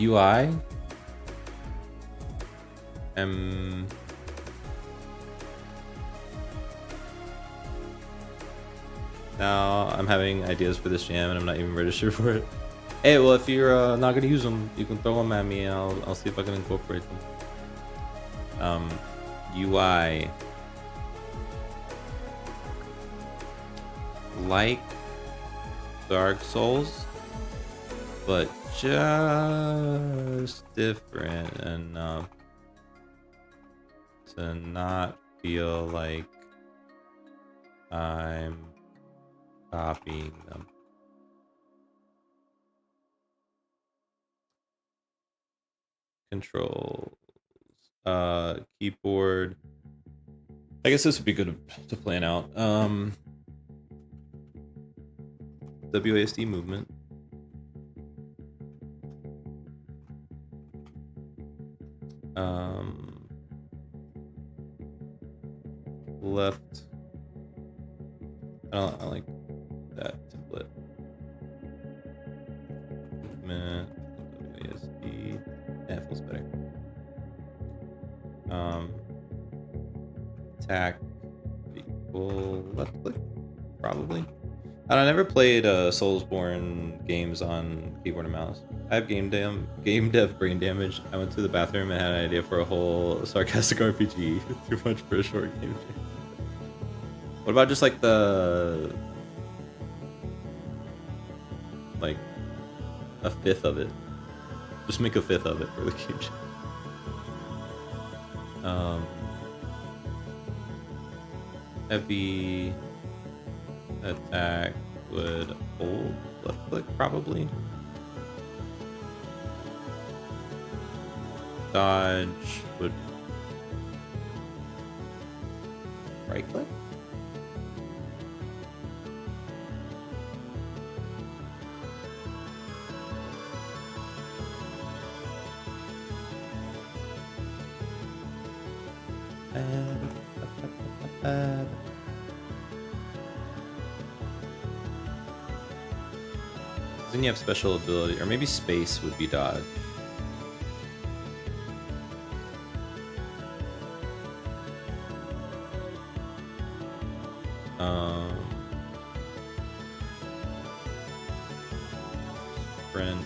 UI. Now I'm having ideas for this jam and I'm not even registered for it. Hey, well, if you're not gonna use them, you can throw them at me and I'll see if I can incorporate them. UI. Like Dark Souls, but just different enough to not feel like I'm copying them. Controls, keyboard. I guess this would be good to plan out. WASD movement. Left. I like that template. Movement. WASD. Yeah, it feels better. Attack equal left click, probably. I never played Soulsborne games on keyboard and mouse. I have game dev brain damage. I went to the bathroom and had an idea for a whole sarcastic RPG. Too much for a short game. What about just like a fifth of it? Just make a fifth of it for the game. Heavy attack would hold left click, probably. Dodge would right click. Then you have special ability, or maybe space would be dodge. Sprint.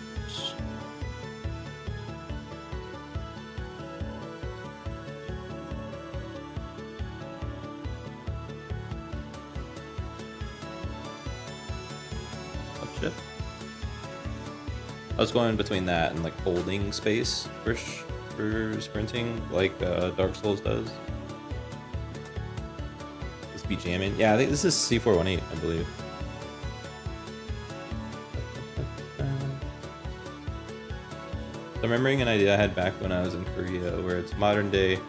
Upshift. I was going between that and like holding space for sprinting, like Dark Souls does. This be jamming. Yeah, I think this is C418, I believe. I'm remembering an idea I had back when I was in Korea, where it's modern day,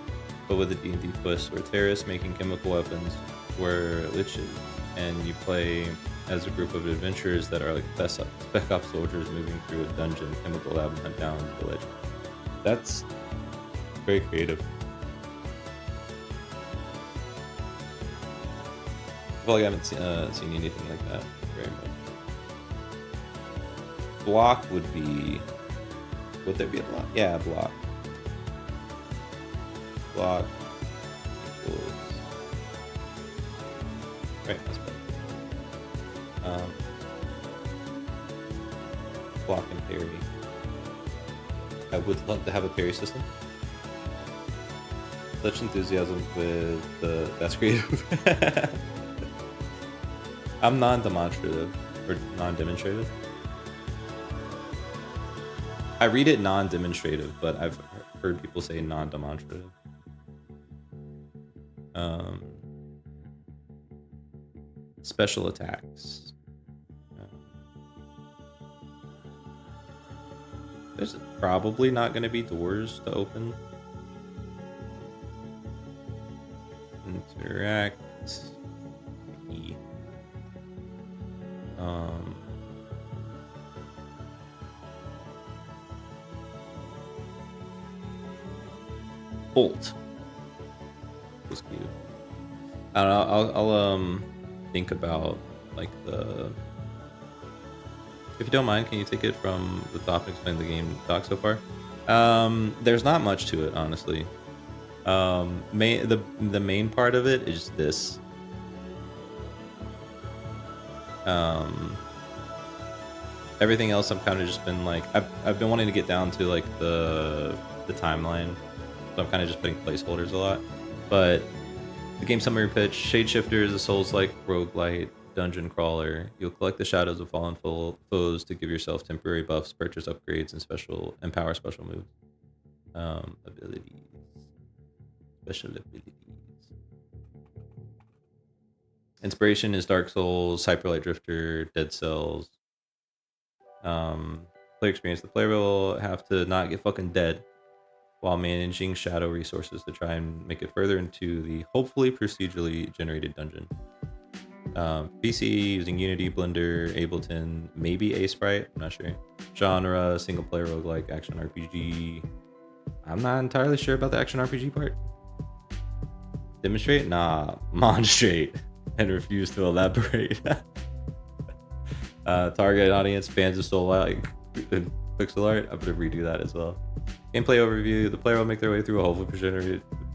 but with a D&D twist, where terrorists making chemical weapons were liches, and you play as a group of adventurers that are like spec ops soldiers moving through a dungeon chemical lab and hunt down the village. That's very creative. I feel like I haven't seen anything like that very much. Block would be... Would there be a block? Yeah, block. Block equals... Right, that's better. Block and parry. I would love to have a parry system. Such enthusiasm with the... That's creative. I'm non-demonstrative, or non-demonstrative. I read it non-demonstrative, but I've heard people say non-demonstrative. Special attacks. There's probably not going to be doors to open. Interact. E. Bolt. Was cute. I don't know. I'll think about like the If you don't mind, can you take it from the top and explain the game doc so far? There's not much to it, honestly. The main part of it is this. Everything else I've kind of just been like, I've been wanting to get down to like the timeline, so I'm kind of just putting placeholders a lot. But the game summary pitch: Shadeshifter is a Souls-like roguelite dungeon crawler. You'll collect the shadows of fallen foes to give yourself temporary buffs, purchase upgrades, and power special moves. Abilities. Special abilities. Inspiration is Dark Souls, Hyper Light Drifter, Dead Cells. Player experience: the player will have to not get fucking dead while managing shadow resources to try and make it further into the hopefully procedurally generated dungeon. PC using Unity, Blender, Ableton, maybe A-Sprite, I'm not sure. Genre: single player roguelike action RPG. I'm not entirely sure about the action RPG part. Demonstrate? Nah, monstrate. And refuse to elaborate. Target audience: fans of Soul-like pixel art. I'm gonna redo that as well. Gameplay overview: the player will make their way through a hopefully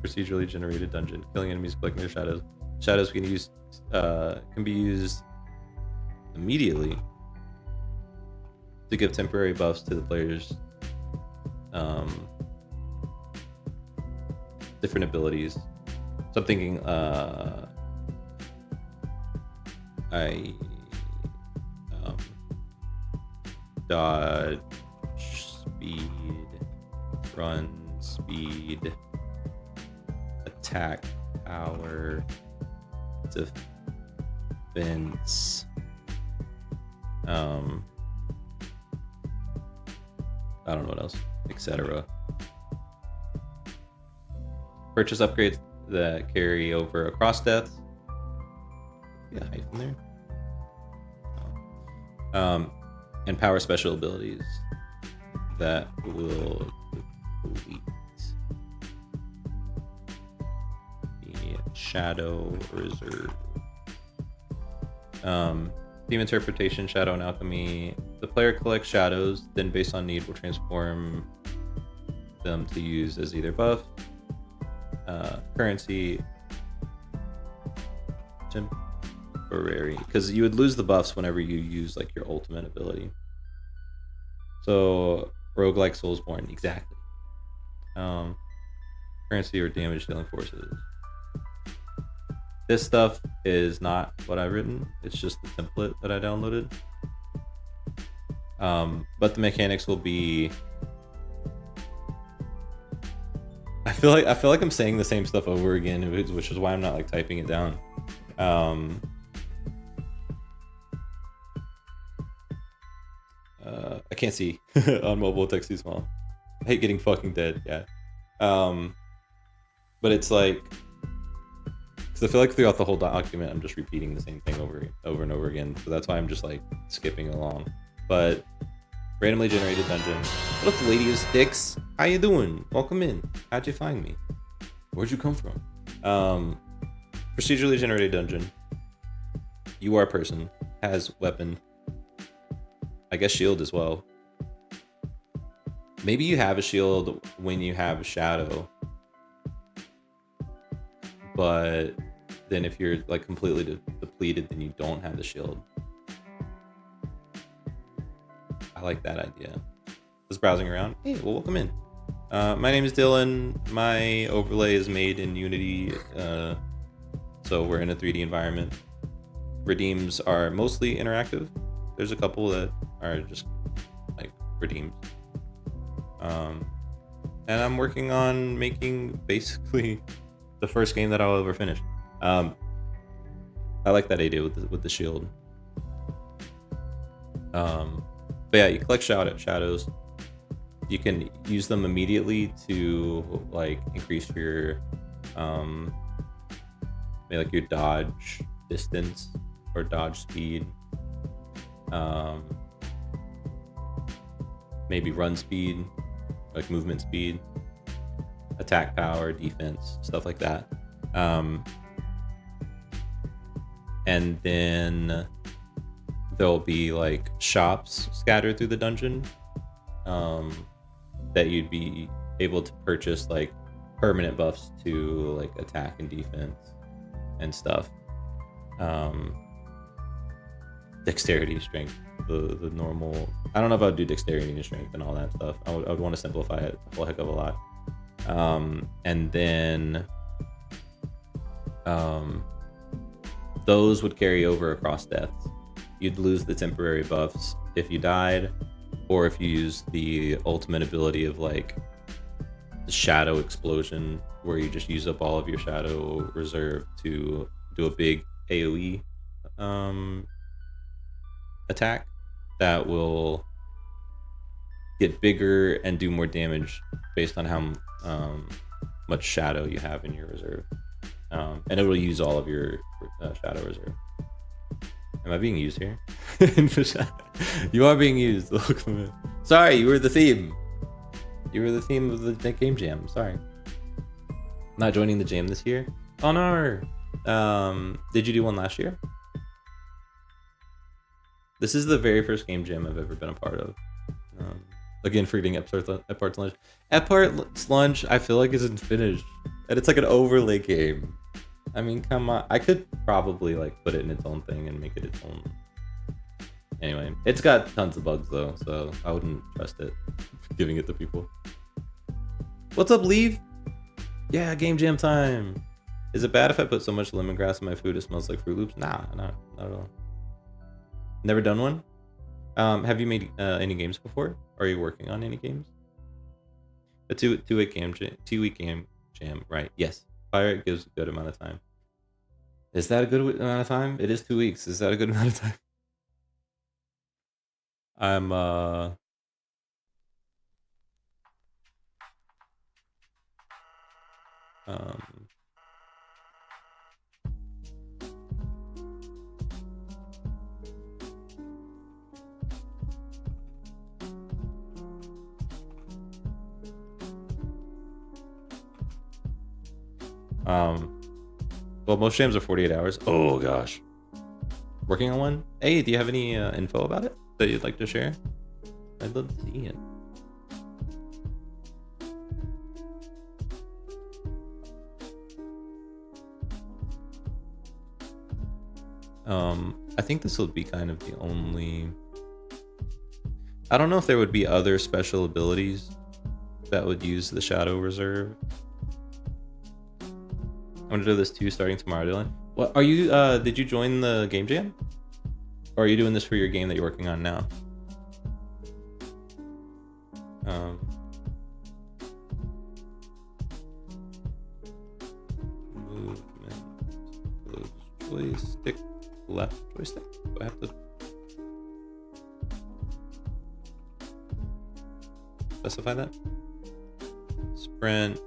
procedurally generated dungeon, killing enemies, collecting their shadows. Shadows can be used immediately to give temporary buffs to the players. Different abilities. So I'm thinking, dodge, speed, run, speed, attack, power, defense. I don't know what else, etc. Purchase upgrades that carry over across deaths. Yeah, hyphen there. And power special abilities that will deplete the Shadow Reserve. Theme interpretation: Shadow and Alchemy. The player collects shadows, then based on need will transform them to use as either buff, currency, temporary, because you would lose the buffs whenever you use like your ultimate ability. So roguelike Soulsborne, exactly. Currency or damage dealing forces. This stuff is not what I've written, it's just the template that I downloaded. But the mechanics will be, I feel like I'm saying the same stuff over again, which is why I'm not like typing it down. I can't see on mobile, text too small. I hate getting fucking dead. Yeah. But it's like, because I feel like throughout the whole document I'm just repeating the same thing over and over again, so that's why I'm just like skipping along. But randomly generated dungeon. What up, lady of sticks? How you doing? Welcome in. How'd you find me? Where'd you come from? Procedurally generated dungeon. You are a person, has weapon, I guess shield as well. Maybe you have a shield when you have a shadow, but then if you're like completely depleted, then you don't have the shield. I like that idea. Just browsing around. Hey, well, welcome in. My name is Dylan. My overlay is made in Unity, so we're in a 3D environment. Redeems are mostly interactive. There's a couple that are just like redeems. And I'm working on making basically the first game that I'll ever finish. I like that idea with the shield. But yeah, you collect shadows. You can use them immediately to like increase your maybe like your dodge distance or dodge speed. Maybe run speed, like movement speed, attack power, defense, stuff like that. And then there'll be like shops scattered through the dungeon, that you'd be able to purchase like permanent buffs to like attack and defense and stuff. Dexterity, strength, the normal. I don't know if I would do dexterity and strength and all that stuff. I would want to simplify it a whole heck of a lot. And then those would carry over across deaths. You'd lose the temporary buffs if you died, or if you used the ultimate ability of like the shadow explosion, where you just use up all of your shadow reserve to do a big AoE attack that will get bigger and do more damage based on how much shadow you have in your reserve, and it will use all of your shadow reserve. Am I being used here? You are being used. Sorry, you were the theme. You were the theme of the game jam. Sorry. Not joining the jam this year. Oh no. Did you do one last year? This is the very first game jam I've ever been a part of. Again, forgetting Epart's Lunch. Epart's Lunch, I feel like isn't finished, and it's like an overlay game. I mean, come on. I could probably like put it in its own thing and make it its own. Anyway, it's got tons of bugs though, so I wouldn't trust it giving it to people. What's up, Leave? Yeah, game jam time. Is it bad if I put so much lemongrass in my food it smells like Fruit Loops? Nah, not at all. Never done one? Have you made any games before? Are you working on any games? A two-week game jam, right? Yes. Fire gives a good amount of time. Is that a good amount of time? It is 2 weeks. Is that a good amount of time? I'm well, most jams are 48 hours. Oh gosh. Working on one? Hey, do you have any info about it that you'd like to share? I'd love to see it. I think this will be kind of the only... I don't know if there would be other special abilities that would use the Shadow Reserve. I'm gonna do this too, starting tomorrow, Dylan. What are you? Did you join the game jam, or are you doing this for your game that you're working on now? Movement, close joystick, left joystick. Do I have to specify that? Sprint.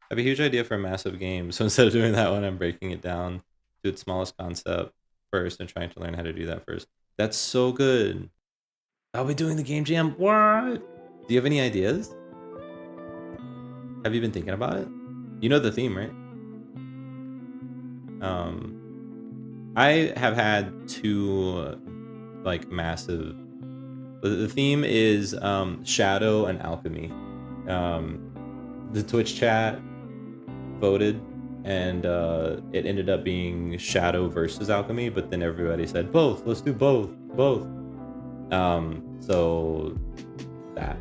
I have a huge idea for a massive game, so instead of doing that one, I'm breaking it down to its smallest concept first and trying to learn how to do that first. That's so good. I'll be doing the game jam. What? Do you have any ideas? Have you been thinking about it? You know the theme, right? I have had two like massive... The theme is Shadow and Alchemy. The Twitch chat voted, and it ended up being Shadow versus Alchemy, but then everybody said both. Let's do both. So that.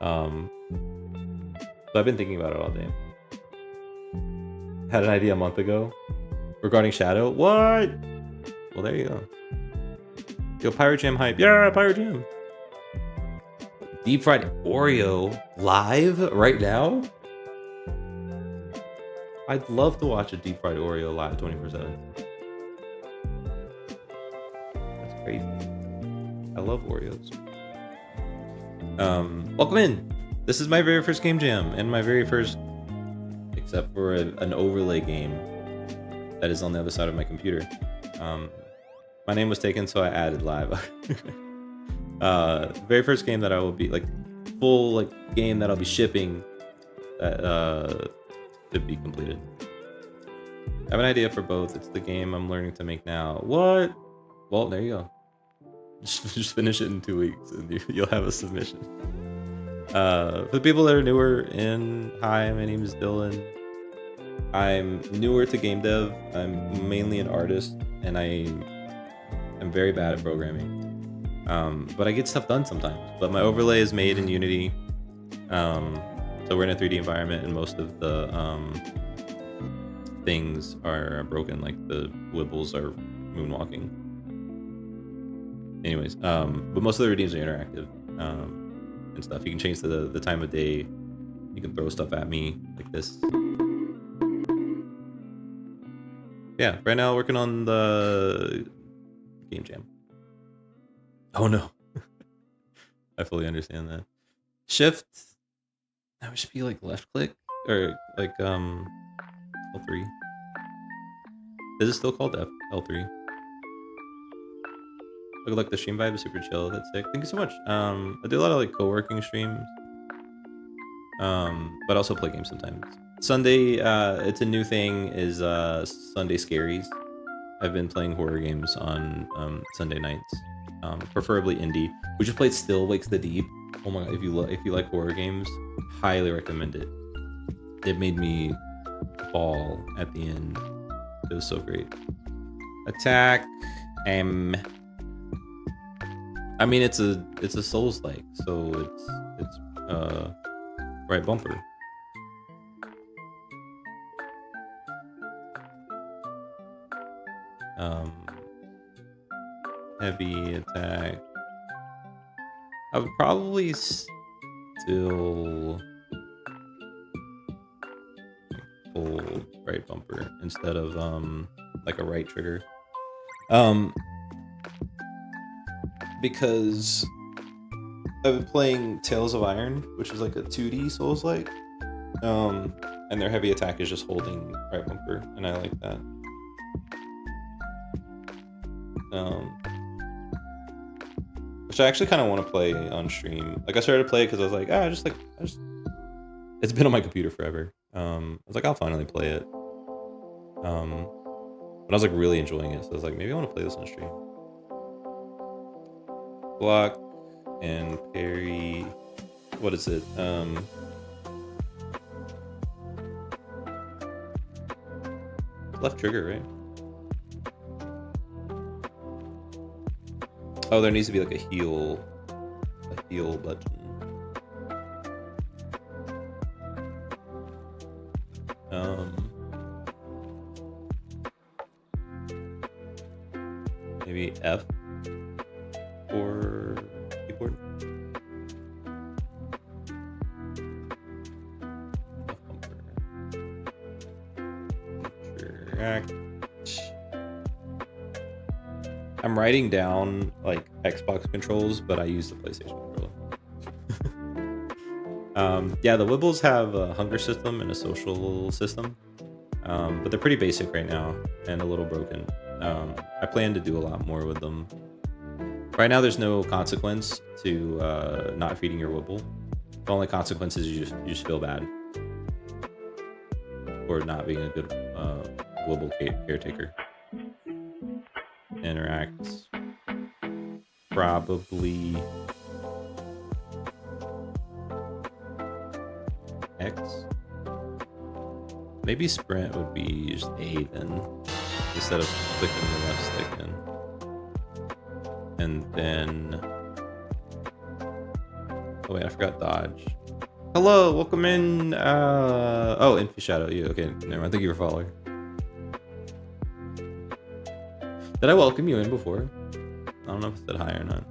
So I've been thinking about it all day. Had an idea a month ago regarding Shadow. What? Well, there you go. Yo, Pirate Jam hype. Yeah, Pirate Jam. Deep fried Oreo live right now? I'd love to watch a deep fried Oreo live 24/7. That's crazy. I love Oreos. Welcome in. This is my very first game jam, and my very first, except for an overlay game that is on the other side of my computer. My name was taken, so I added live. Very first game that I will be like full like game that I'll be shipping that to be completed. I have an idea for both. It's the game I'm learning to make now. What? Well, there you go. Just finish it in 2 weeks and you'll have a submission. For the people that are newer hi, my name is Dylan. I'm newer to game dev. I'm mainly an artist and I am very bad at programming. But I get stuff done sometimes. But my overlay is made in Unity. So we're in a 3D environment and most of the things are broken, like the wibbles are moonwalking. Anyways, but most of the routines are interactive and stuff. You can change the time of day. You can throw stuff at me like this. Yeah, right now working on the game jam. Oh no. I fully understand that. Shift, that would just be like left click or like L3. Is it still called L3? Look like the stream vibe is super chill. That's sick. Thank you so much. I do a lot of like co-working streams, but also play games sometimes. Sunday, it's a new thing. Is Sunday Scaries. I've been playing horror games on Sunday nights, preferably indie. We just played Still Wakes the Deep. Oh my god! If you like horror games, highly recommend it. It made me bawl at the end. It was so great. Attack. I mean, it's a Souls-like, so it's right bumper. Heavy attack. I would probably still hold right bumper instead of like a right trigger. Because I've been playing Tales of Iron, which is like a 2D Souls-like, and their heavy attack is just holding right bumper, and I like that. Which I actually kind of want to play on stream. Like I started to play it because I was like, it's been on my computer forever. I was like, I'll finally play it. But I was like really enjoying it, so I was like, maybe I want to play this on stream. Block and parry. What is it? Left trigger, right? Oh, there needs to be like a heal button. Maybe F for keyboard. F bumper. Interact. I'm writing down like Xbox controls, but I use the PlayStation controller. Yeah, the Wibbles have a hunger system and a social system, but they're pretty basic right now and a little broken. I plan to do a lot more with them. Right now, there's no consequence to not feeding your Wibble. The only consequence is you just feel bad for not being a good Wibble caretaker. Interacts probably X. Maybe sprint would be just A then, instead of clicking the left stick in. And then, oh wait, I forgot dodge. Hello, welcome in. Oh, Infi Shadow, you okay? Never mind. Thank you for following. Did I welcome you in before? I don't know if it said hi or not.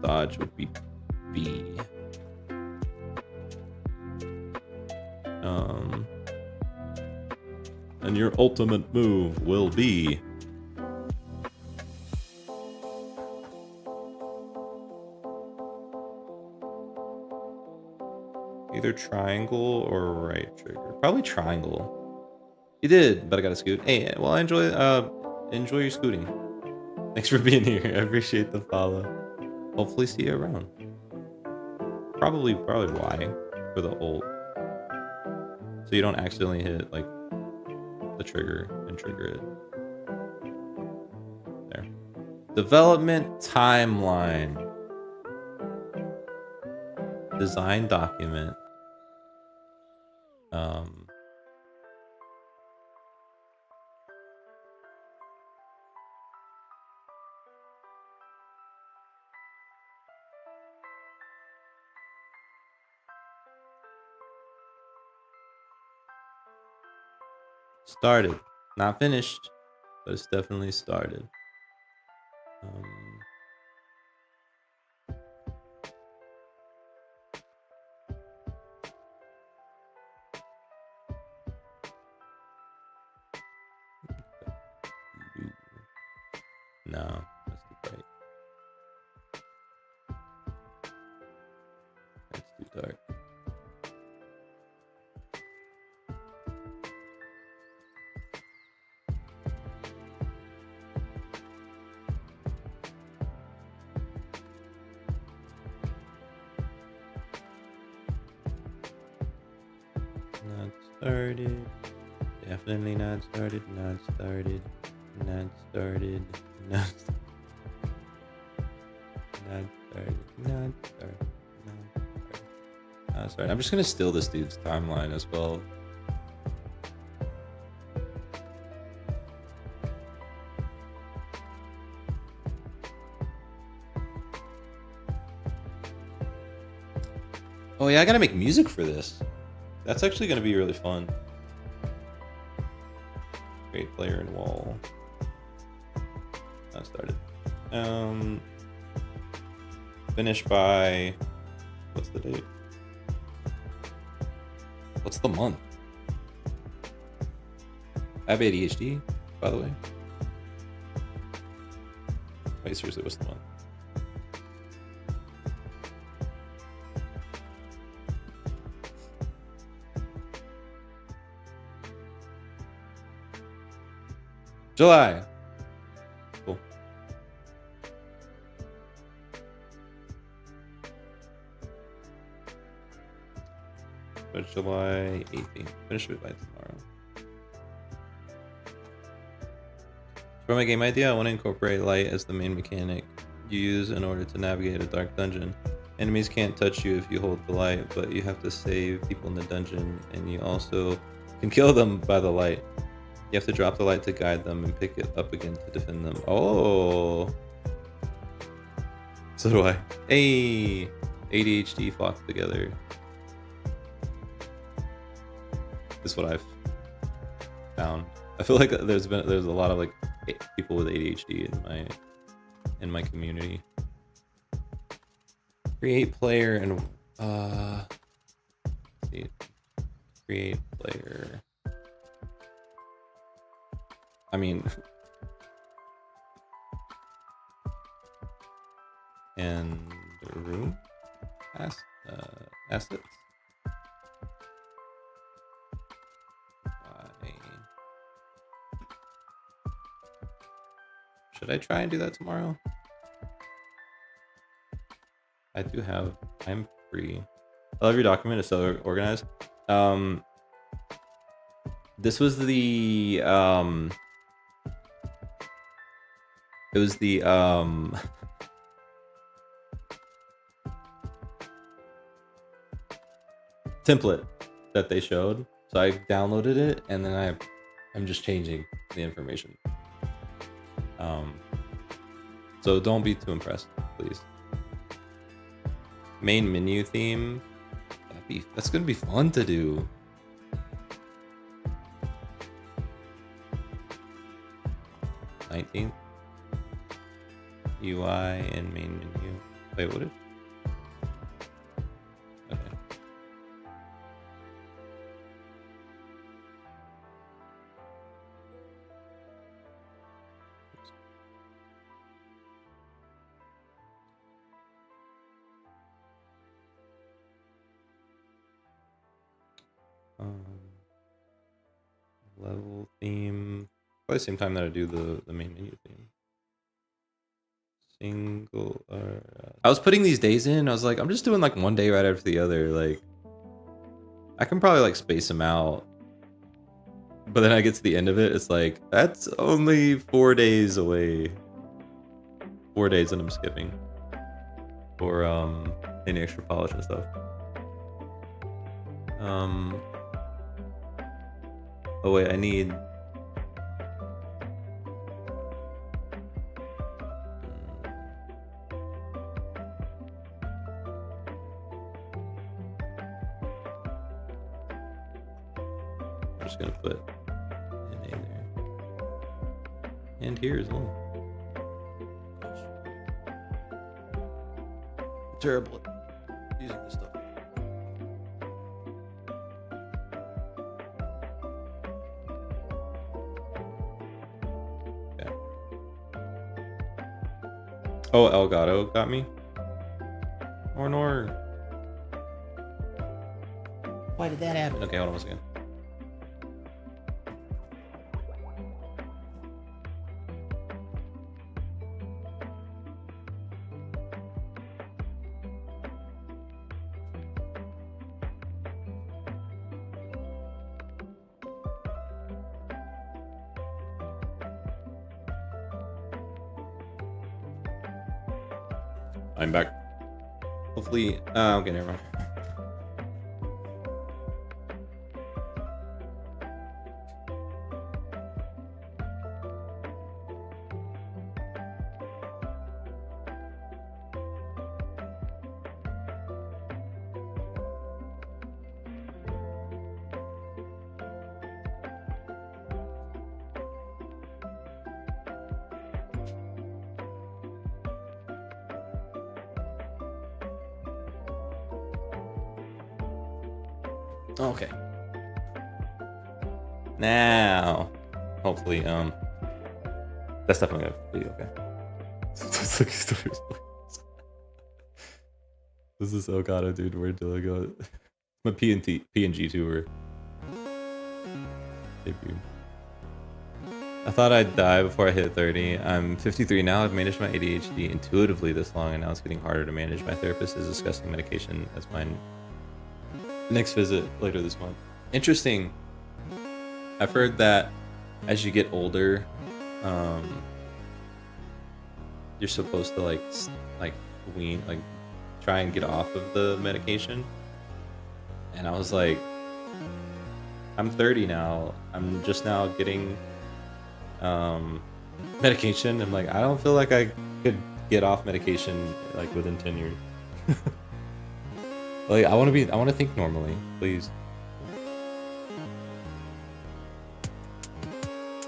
Dodge would be B. And your ultimate move will be either triangle or right trigger. Probably triangle. You did, but I gotta scoot. Hey, well, enjoy your scooting. Thanks for being here. I appreciate the follow. Hopefully see you around. Probably Y for the ult. so you don't accidentally hit like the trigger and trigger it. There. Development timeline. Design document. Started. Not finished, but it's definitely started. No, that's too bright. That's too dark. Not started. Definitely not started. Not started. Not started. Not started. Not started. Not started. Not started. I'm just gonna steal this dude's timeline as well. Oh yeah, I gotta make music for this. That's actually gonna be really fun. Create player and wall. Not started. Finish by, what's the date? What's the month? I have ADHD, by the way. Wait, seriously, what's the month? July. Cool. But July 18th. Finish it by tomorrow. For my game idea, I want to incorporate light as the main mechanic you use in order to navigate a dark dungeon. Enemies can't touch you if you hold the light, but you have to save people in the dungeon, and you also can kill them by the light. You have to drop the light to guide them and pick it up again to defend them. Oh! So do I. Hey! ADHD flocked together. This is what I've found. I feel like there's a lot of like people with ADHD in my community. Create player and let's see. Create player. I mean, and room assets. Should I try and do that tomorrow? I'm free. I love your document. It's so organized. This was the it was the template that they showed. So I downloaded it and then I'm just changing the information. So don't be too impressed, please. Main menu theme. That's gonna be fun to do. (19th) UI and main menu. Wait, what? Okay. Level theme. Probably the same time that I do the main menu theme. Single. I was putting these days in. I was like, I'm just doing like one day right after the other. Like, I can probably like space them out. But then I get to the end of it, it's like, that's only 4 days away. 4 days that I'm skipping. For any extra polish and stuff. Oh wait, I need... I'm just gonna put an A there. And here as well. Terrible at using this stuff. Okay. Oh, Elgato got me. Or Nor. Why did that happen? Okay, hold on one second. I'm back. Hopefully, okay, never mind. Okay. Now, hopefully, that's definitely gonna be okay. This is Elgato, dude. Where did I go? My PNG tour debut. I thought I'd die before I hit 30. I'm 53 now. I've managed my ADHD intuitively this long, and now it's getting harder to manage. My therapist is discussing medication as mine. Next visit later this month. Interesting. I've heard that as you get older, you're supposed to like wean, like try and get off of the medication. And I was like, I'm 30 now. I'm just now getting medication. I'm like, I don't feel like I could get off medication like within 10 years. Like, I want to think normally, please.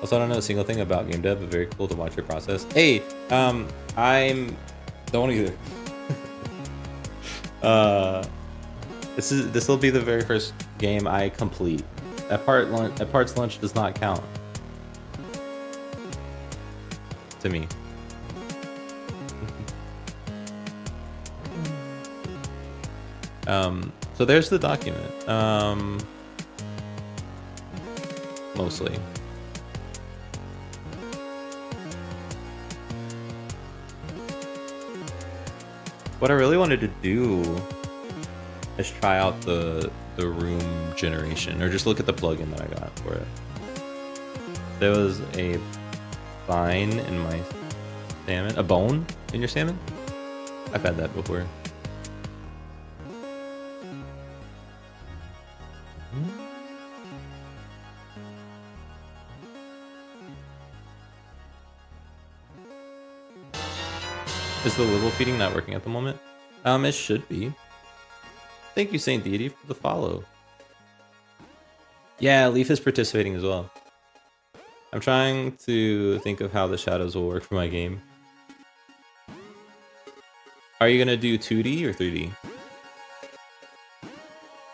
Also, I don't know a single thing about game dev, but very cool to watch your process. Hey, don't either. This will be the very first game I complete. That parts lunch does not count to me. So there's the document. Mostly. What I really wanted to do is try out the room generation, or just look at the plugin that I got for it. There was a vine in my salmon. A bone in your salmon? I've had that before. Is the Wibble feeding not working at the moment? It should be. Thank you, Saint Deity, for the follow. Yeah, Leaf is participating as well. I'm trying to think of how the shadows will work for my game. Are you gonna do 2D or 3D?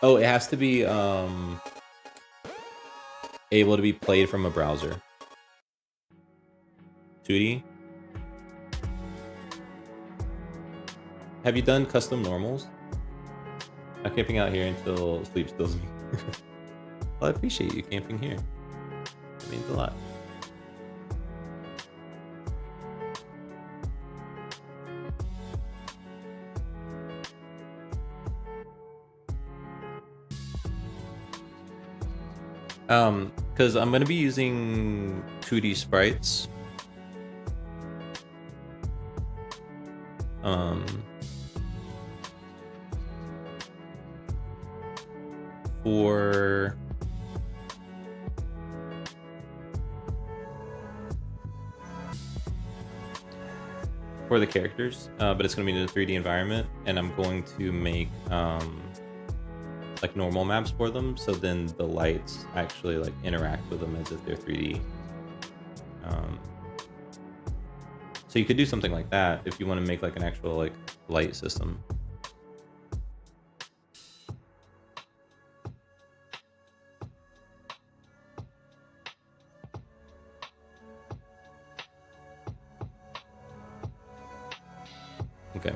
Oh, it has to be able to be played from a browser. 2D? Have you done custom normals? I'm camping out here until sleep steals me. Well, I appreciate you camping here. It means a lot. Because I'm gonna be using 2D sprites. For the characters, but it's going to be in a 3D environment, and I'm going to make like normal maps for them, so then the lights actually like interact with them as if they're 3D. So you could do something like that if you want to make like an actual like light system. Okay.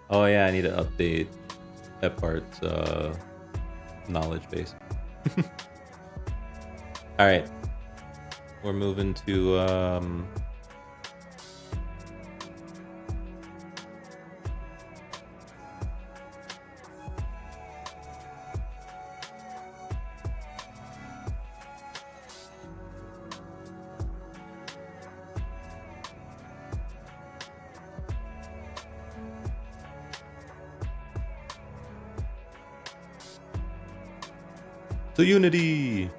Oh yeah, I need to update that part's knowledge base. All right, we're moving to Unity.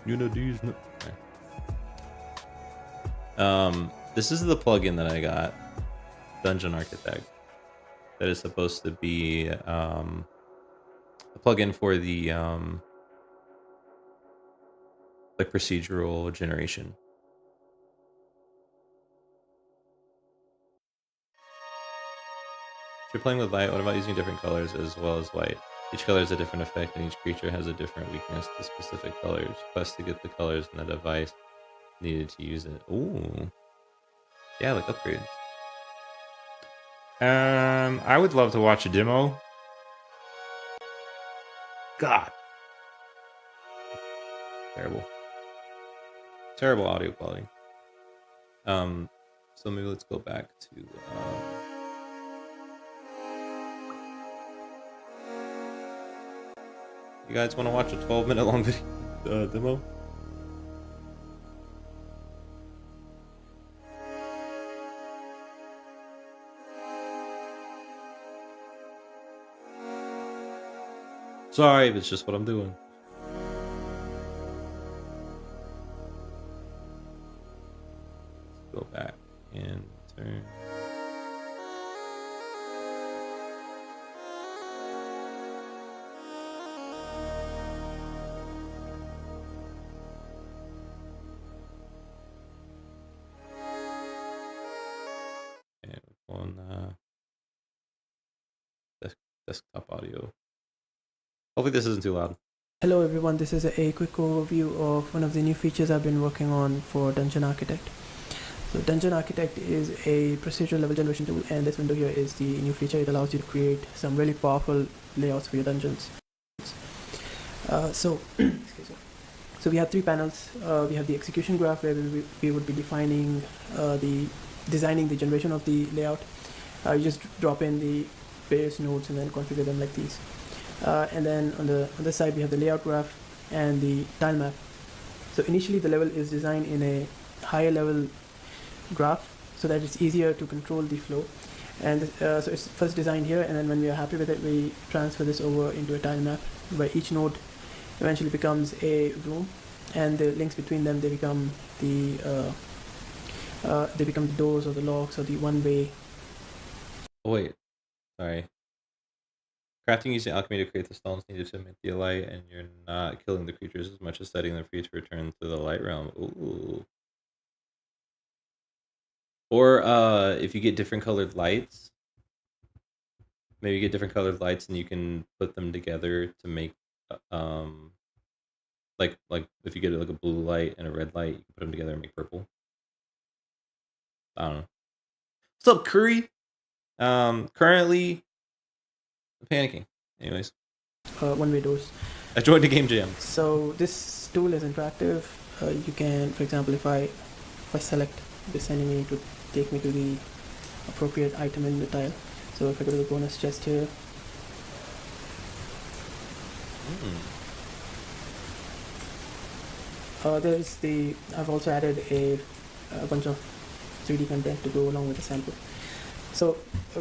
Unity's okay. This is the plugin that I got, Dungeon Architect, that is supposed to be a plugin for the like procedural generation. If you're playing with light, what about using different colors as well as white? Each color has a different effect, and each creature has a different weakness to specific colors. Quest to get the colors in the device needed to use it. Ooh. Yeah, like upgrades. I would love to watch a demo. God. Terrible audio quality. So maybe let's go back to you guys want to watch a 12-minute long video demo? Sorry, but it's just what I'm doing. Let's go back and turn. On desktop audio. Hopefully this isn't too loud. Hello everyone, this is a quick overview of one of the new features I've been working on for Dungeon Architect. So Dungeon Architect is a procedural level generation tool, and this window here is the new feature. It allows you to create some really powerful layouts for your dungeons. So we have three panels. We have the execution graph, where we would be designing the generation of the layout. You just drop in the various nodes and then configure them like these. And then on the other side, we have the layout graph and the tile map. So initially the level is designed in a higher level graph so that it's easier to control the flow. And so it's first designed here, and then when we are happy with it, we transfer this over into a tile map where each node eventually becomes a room, and the links between them, they become the doors or the locks or the one-way. Oh, wait, sorry. Crafting using alchemy to create the stones needed to make the light, and you're not killing the creatures as much as setting them free to return to the light realm. Ooh. Or if you get different colored lights, maybe you get different colored lights and you can put them together to make like if you get like a blue light and a red light, you can put them together and make purple. I don't know. What's up, Curry? Currently panicking. Anyways, one-way doors. I joined the game jam. So this tool is interactive. You can, for example, if I select this enemy to take me to the appropriate item in the tile. So if I go to the bonus chest here, I've also added a bunch of 3D content to go along with the sample. So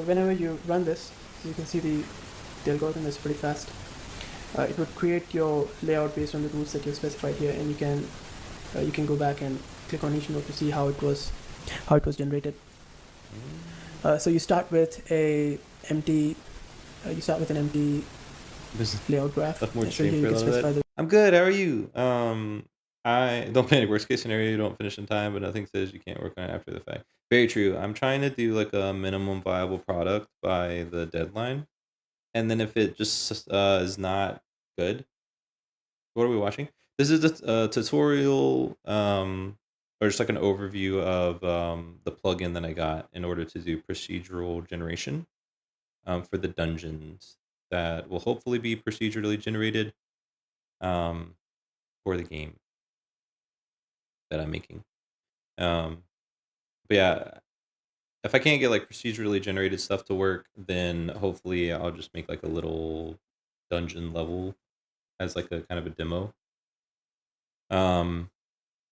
whenever you run this, you can see the algorithm is pretty fast. It would create your layout based on the rules that you specified here, and you can go back and click on each node to see how it was generated. So you start with an empty layout graph. Left more So stream here for you a can little specify bit. I'm good. How are you? I don't panic. Worst case scenario, you don't finish in time, but nothing says you can't work on it after the fact. Very true. I'm trying to do like a minimum viable product by the deadline, and then if it just is not good, what are we watching? This is a tutorial, or just like an overview of the plugin that I got in order to do procedural generation for the dungeons that will hopefully be procedurally generated for the game that I'm making. But yeah, if I can't get like procedurally generated stuff to work, then hopefully I'll just make like a little dungeon level as like a kind of a demo. But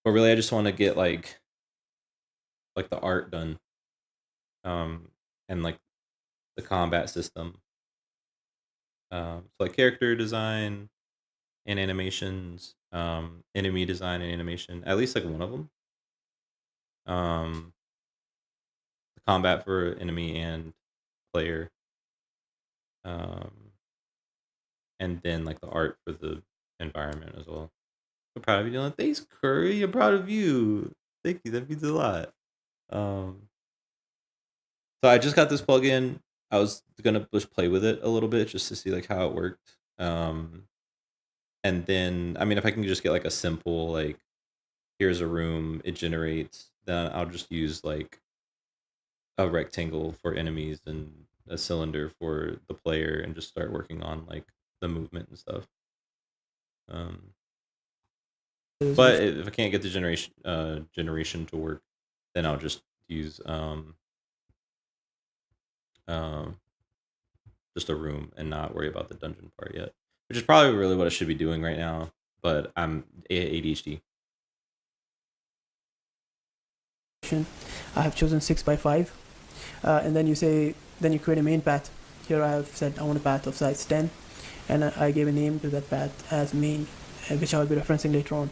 really I just want to get like the art done. And like the combat system. So like character design and animations, enemy design and animation, at least like one of them. The combat for enemy and player, and then like the art for the environment as well. I'm proud of you, Dylan. Thanks, Curry. I'm proud of you. Thank you. That means a lot. So I just got this plugin. I was gonna just play with it a little bit just to see like how it worked. And then I mean, if I can just get like a simple like here's a room, it generates, then I'll just use like a rectangle for enemies and a cylinder for the player and just start working on like the movement and stuff. But if I can't get the generation to work, then I'll just use just a room and not worry about the dungeon part yet, which is probably really what I should be doing right now. But I'm ADHD. I have chosen 6x5, and then you create a main path. Here I have said I want a path of size 10, and I gave a name to that path as main, which I'll be referencing later on.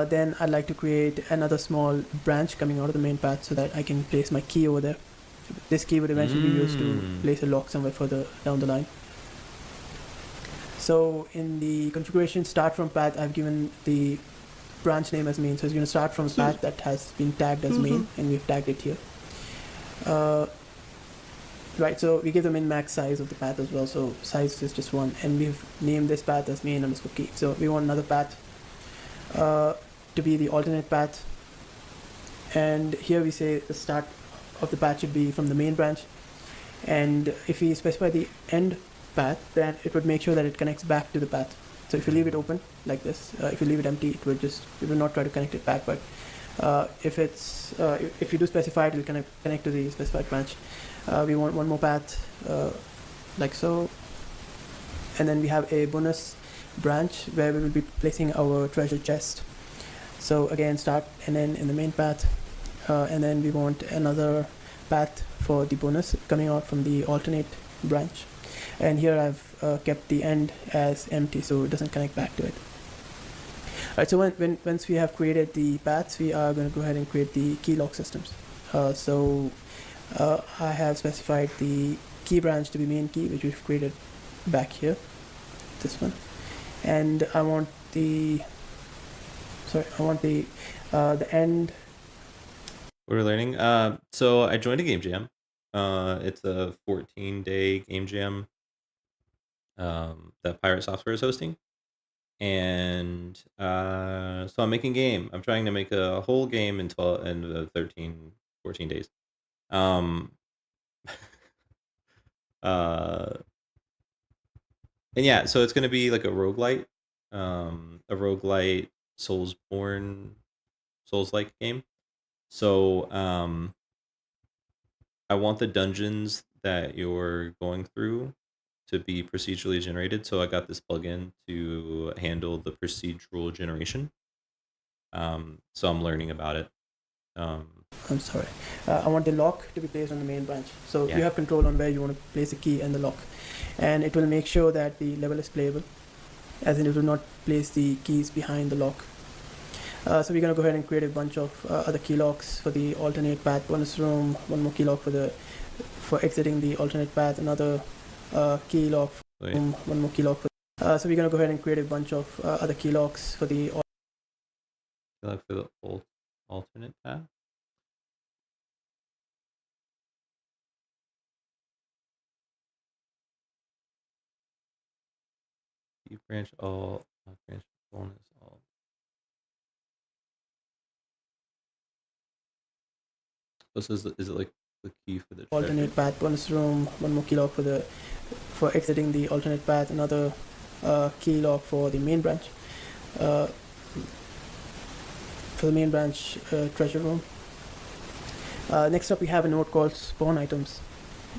Then I'd like to create another small branch coming out of the main path so that I can place my key over there. This key would eventually be used to place a lock somewhere further down the line. So in the configuration start from path, I've given the branch name as main. So it's going to start from a path that has been tagged as main, and we've tagged it here. Right, so we give the min max size of the path as well. So size is just 1, and we've named this path as main underscore key. So we want another path to be the alternate path. And here we say the start of the path should be from the main branch. And if we specify the end path, then it would make sure that it connects back to the path. So if you leave it open like this, if you leave it empty, it will not try to connect it back. But if you do specify it, it will connect to the specified branch. We want one more path, like so. And then we have a bonus branch where we will be placing our treasure chest. So again, start and end in the main path. And then we want another path for the bonus coming out from the alternate branch. And here I've kept the end as empty, so it doesn't connect back to it. Alright, so once we have created the paths, we are going to go ahead and create the key lock systems. I have specified the key branch to be main key, which we've created back here, this one. And I want the end. What are we learning? So I joined a game jam. It's a 14-day game jam that Pirate Software is hosting. And so I'm making game. I'm trying to make a whole game in 14 days. And yeah, so it's gonna be like a roguelite, Souls-like game. So I want the dungeons that you're going through to be procedurally generated. So I got this plugin to handle the procedural generation. So I'm learning about it. I'm sorry. I want the lock to be placed on the main branch. So Yeah. you have control on where you want to place the key and the lock. And it will make sure that the level is playable, as in it will not place the keys behind the lock. So we're going to go ahead and create a bunch of other key locks for the alternate path bonus room, one more key lock for exiting the alternate path, another key lock for Wait. one more key lock for so we're going to go ahead and create a bunch of other key locks for the Look for the alternate path. You branch all, branch bonus all. This is it like the key for the treasure? alternate path bonus room, one more key lock for exiting the alternate path, another key lock for the main branch. For the main branch treasure room. Next up, we have a node called spawn items.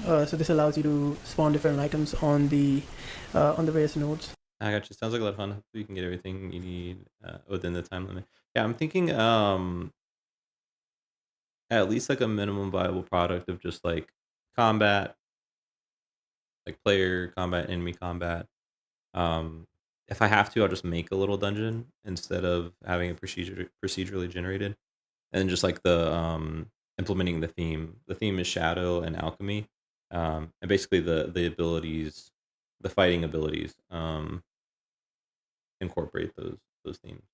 So this allows you to spawn different items on the various nodes. I got you. Sounds like a lot of fun. Hopefully you can get everything you need within the time limit. Yeah, I'm thinking at least like a minimum viable product of just like combat, like player combat, enemy combat. If I have to, I'll just make a little dungeon instead of having it procedurally generated, and just like the implementing the theme. The theme is shadow and alchemy, and basically the abilities, the fighting abilities, incorporate those themes.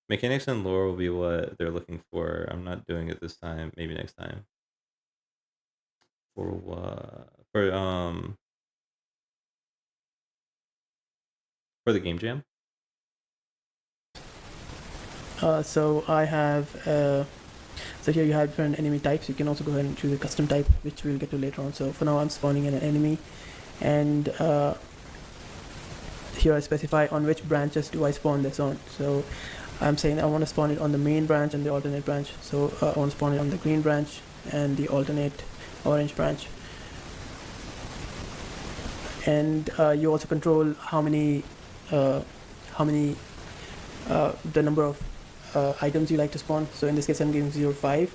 Mechanics and lore will be what they're looking for. I'm not doing it this time. Maybe next time. For what? For the game jam. So I have so here you have different enemy types. You can also go ahead and choose a custom type, which we'll get to later on. So for now, I'm spawning in an enemy, and here I specify on which branches do I spawn this on. So I'm saying I want to spawn it on the main branch and the alternate branch. So I want to spawn it on the green branch and the alternate orange branch. And you also control how many the number of items you like to spawn. So in this case, I'm giving 0, 5.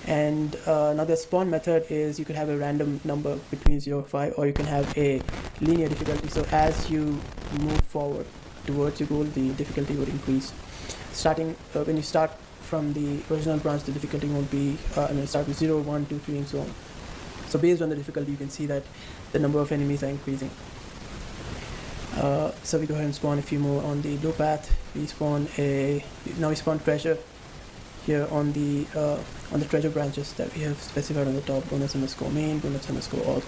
And another spawn method is you could have a random number between 0 and 5, or you can have a linear difficulty. So as you move forward towards your goal, the difficulty would increase. Starting when you start from the original branch, the difficulty won't be, start with 0, 1, 2, 3, and so on. So based on the difficulty, you can see that the number of enemies are increasing. So we go ahead and spawn a few more on the blue path. We spawn treasure here on the treasure branches that we have specified on the top: bonus underscore main, bonus underscore alt.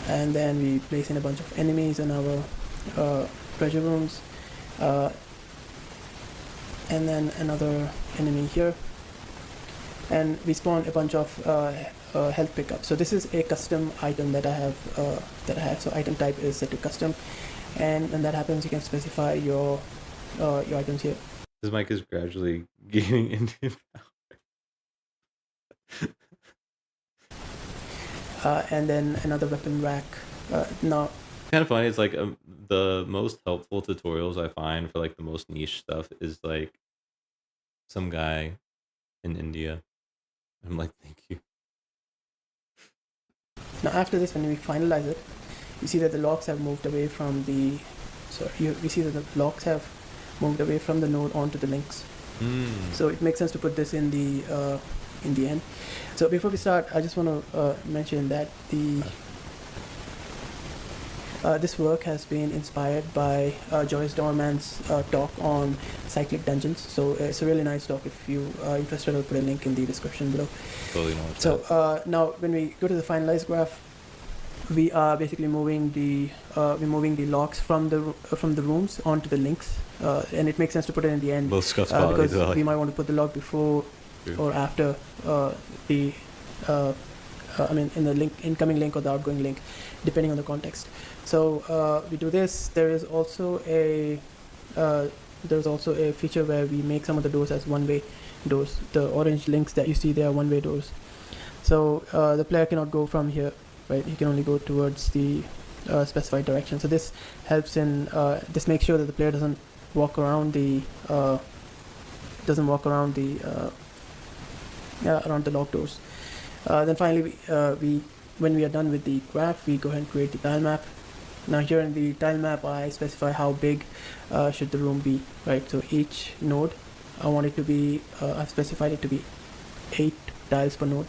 And then we place in a bunch of enemies in our treasure rooms, and then another enemy here. And we spawn a bunch of health pickup. So this is a custom item that I have. So item type is set to custom, and when that happens, you can specify your items here. This mic is gradually gaining into power. And then another weapon rack. Now, kind of funny. It's like the most helpful tutorials I find for like the most niche stuff is like some guy in India. I'm like, thank you. Now after this, when we finalize it, you see that the locks have moved away from the. We see that the locks have moved away from the node onto the links. So it makes sense to put this in the end. So before we start, I just want to mention that this work has been inspired by Joyce Dorman's talk on cyclic dungeons. So it's a really nice talk. If you are interested, I'll put a link in the description below. Totally know. So now when we go to the finalized graph, we are basically moving the locks from the rooms onto the links, and it makes sense to put it in the end because we might want to put the lock before or after in the incoming link or the outgoing link, depending on the context. So we do this. There is also a feature where we make some of the doors as one way. doors. The orange links that you see, they are one-way doors. So the player cannot go from here, right? He can only go towards the specified direction. So this helps in this makes sure that the player doesn't walk around the around the locked doors. Then finally, when we are done with the graph, we go ahead and create the tile map. Now here in the tile map, I specify how big should the room be, right? So each node, I want it to be, I've specified it to be 8 tiles per node.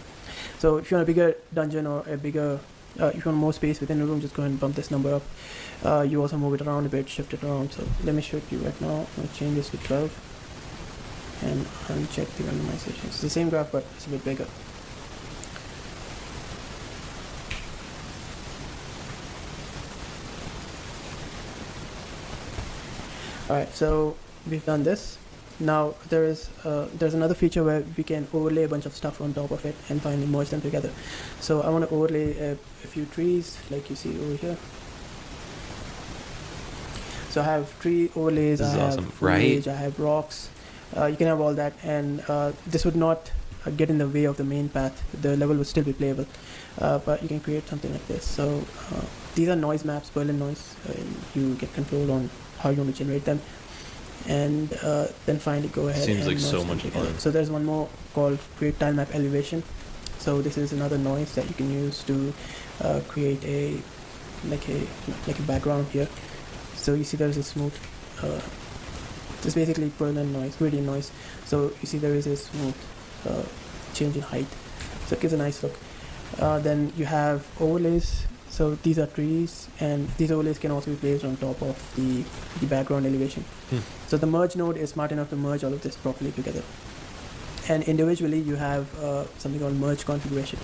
So if you want a bigger dungeon or a bigger, if you want more space within a room, just go ahead and bump this number up. You also move it around a bit, shift it around. So let me show it to you right now. I'm going to change this to 12 and uncheck the randomization. It's the same graph, but it's a bit bigger. Alright, so we've done this. Now there's another feature where we can overlay a bunch of stuff on top of it and finally merge them together. So I want to overlay a few trees like you see over here. So I have tree overlays, This is I have awesome, foliage, right? I have rocks. You can have all that, and this would not get in the way of the main path. The level would still be playable, but you can create something like this. So these are noise maps, Berlin noise. You get control on how you want to generate them, and then finally go ahead. Seems and like so merge them much together. fun. So there's one more called create tile map elevation. So this is another noise that you can use to create a background here. So you see there's a smooth, it's basically Berlin noise, gradient noise. So you see there is a smooth change in height. So it gives a nice look. Then you have overlays. So these are trees, and these overlays can also be placed on top of the background elevation. So the merge node is smart enough to merge all of this properly together. And individually you have something called merge configuration.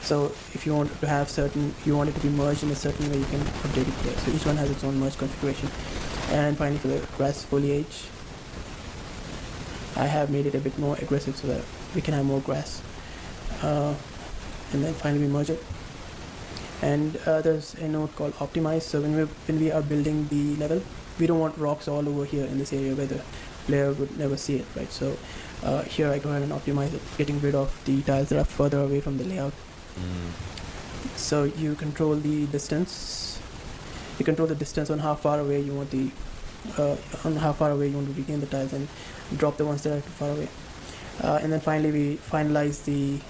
So if you want to have you want it to be merged in a certain way, you can update it here. So each one has its own merge configuration. And finally for the grass foliage, I have made it a bit more aggressive so that we can have more grass. And then finally we merge it. And there's a node called optimize. So when we are building the level, we don't want rocks all over here in this area where the player would never see it, right? So here I go ahead and optimize it, getting rid of the tiles that are further away from the layout. So you control the distance. You control the distance on how far away you want to retain the tiles, and drop the ones that are too far away. And then finally we finalize the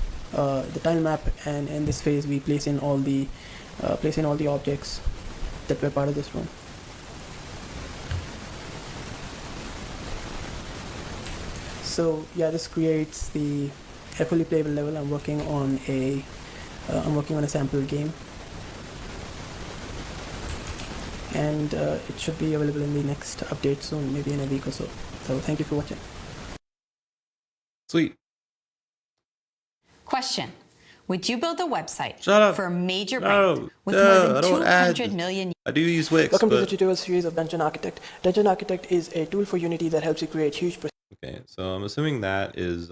tile map, and in this phase we place in all the objects that were part of this room. So yeah, this creates a fully playable level. I'm working on a sample game, and it should be available in the next update soon, maybe in a week or so. So thank you for watching. Sweet. Question. Would you build a website Shut up. for a major No, brand with no, more I than don't add. 200 million I do use Wix, Welcome to the but tutorial series of Dungeon Architect. Dungeon Architect is a tool for Unity that helps you create huge okay. So I'm assuming that is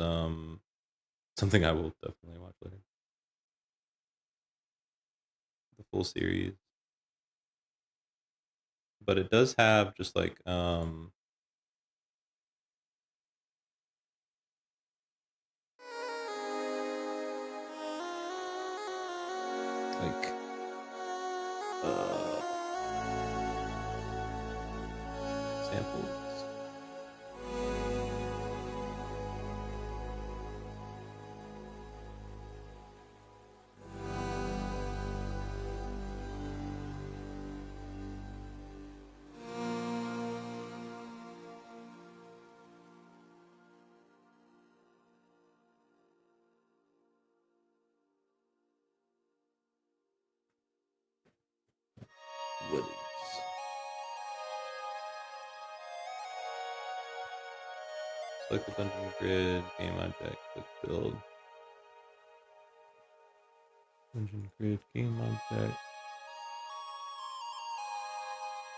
something I will definitely watch later. The full series, but it does have just like samples. What is? Select the dungeon grid, game object, click build. Dungeon grid, game object,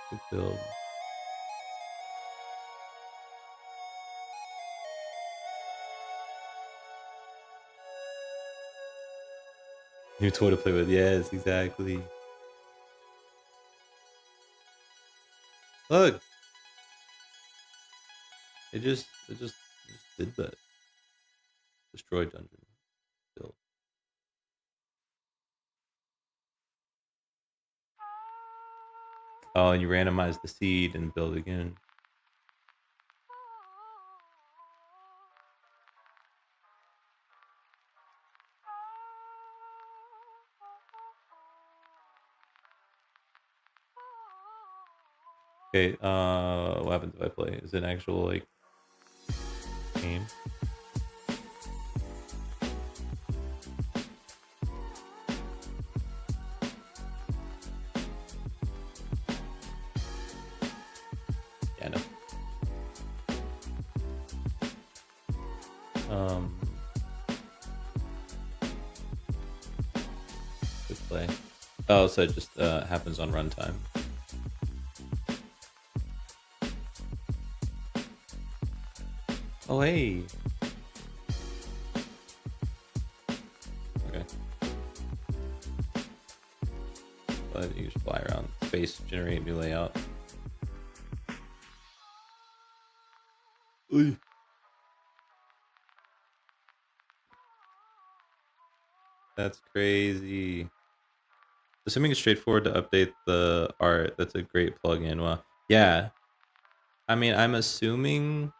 click build. New toy to play with, yes, exactly. Look! It just did that. Destroy dungeon. Build. Oh, and you randomize the seed and build again. Okay, what happens if I play? Is it an actual, like, game? Yeah, no. Good play. Oh, so it just happens on runtime. Oh, hey. Okay. But you just fly around space, generate new layout. Oy. That's crazy. Assuming it's straightforward to update the art, that's a great plugin. Well, yeah. I mean, I'm assuming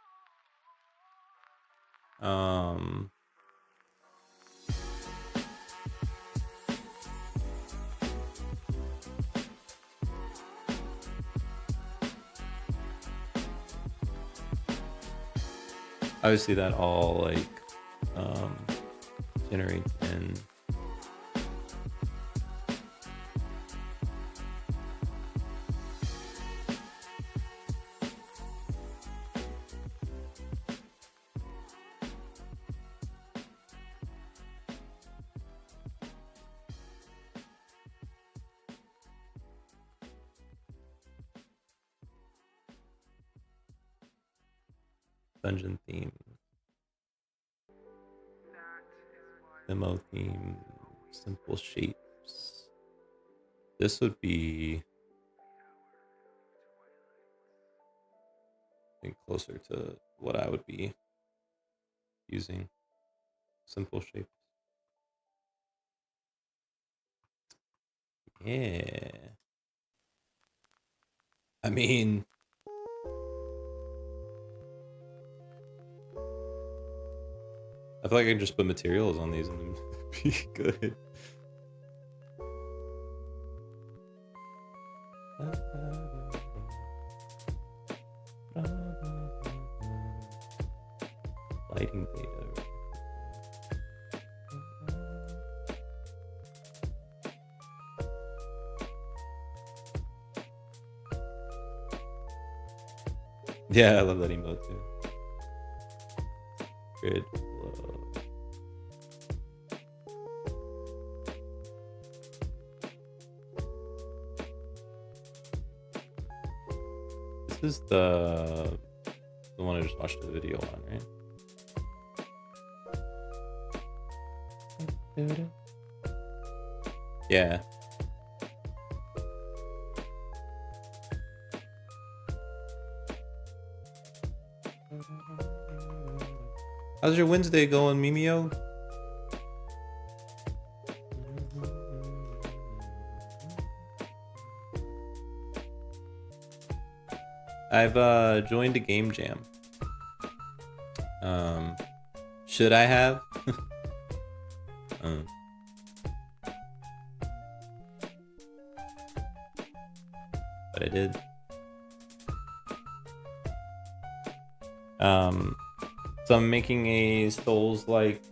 obviously that all like generates in dungeon theme, demo theme, simple shapes. This would be, I think, closer to what I would be using. Simple shapes. Yeah. I mean, I feel like I can just put materials on these and it'd be good. Lighting data. Yeah, I love that emote too. Grid flow. This is the one I just watched the video on, right? Yeah. How's your Wednesday going, Mimio? I've joined a game jam. Should I have? But I did. So I'm making a Souls-like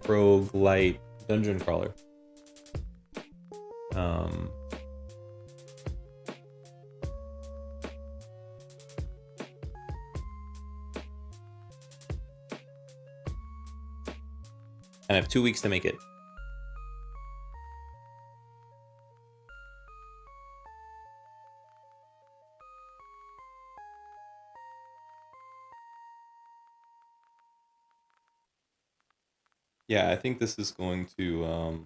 roguelite dungeon crawler. And I have 2 weeks to make it. Yeah, I think this is going to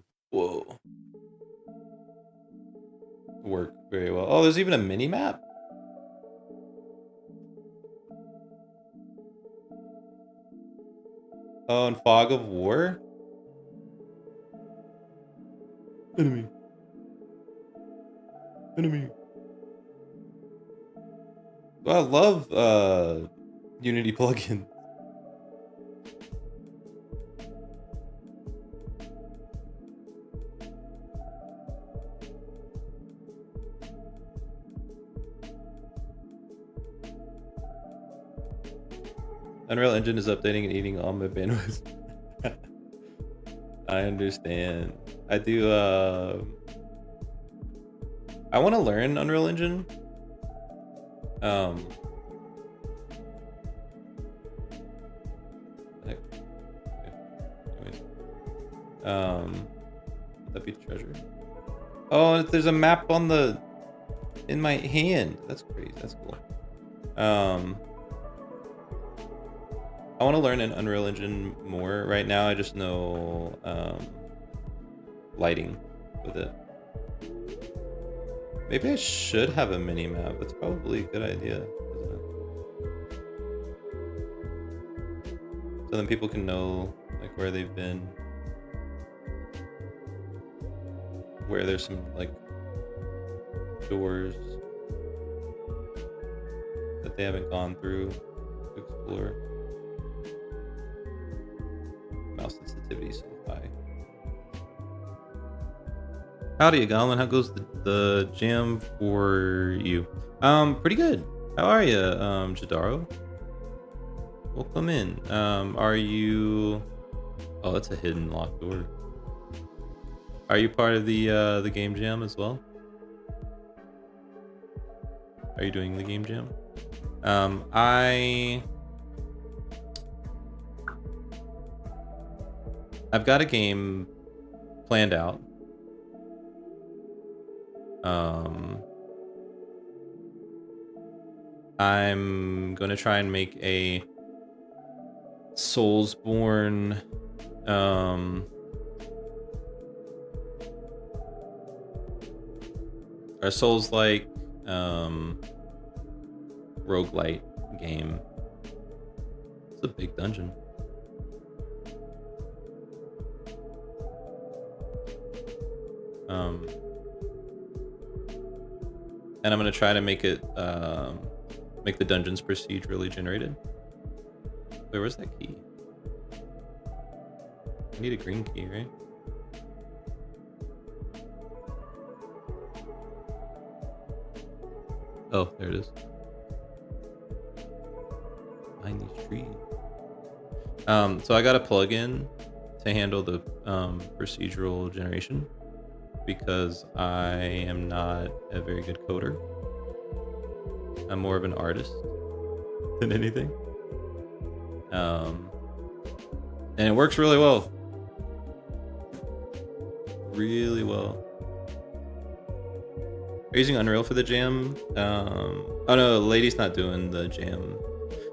work very well. Oh, there's even a mini map. Oh, and Fog of War? Enemy. Enemy. Well, I love Unity plugins. Unreal Engine is updating and eating all my bandwidth. I understand. I do, I want to learn Unreal Engine. Heck. Okay. Anyways. Would that be treasure? Oh, there's a map on the, in my hand. That's crazy. That's cool. I want to learn an Unreal Engine more. Right now, I just know lighting with it. Maybe I should have a mini map. That's probably a good idea, isn't it? So then people can know like where they've been, where there's some like doors that they haven't gone through to explore. Mouse sensitivity so high. Howdy, Goblin. How goes the jam for you? Pretty good. How are you, Jadaro? Welcome in. Are you? Oh, that's a hidden locked door. Are you part of the game jam as well? Are you doing the game jam? I've got a game planned out. I'm gonna try and make a Soulsborne or Souls-like roguelite game. It's a big dungeon. And I'm gonna try to make it make the dungeons procedurally generated. Wait, where's that key? I need a green key, right? Oh, there it is. Behind these trees. So I got a plugin to handle the procedural generation because I am not a very good coder. I'm more of an artist than anything. And it works really well. Really well. Are you using Unreal for the jam? Oh no, Lady's not doing the jam.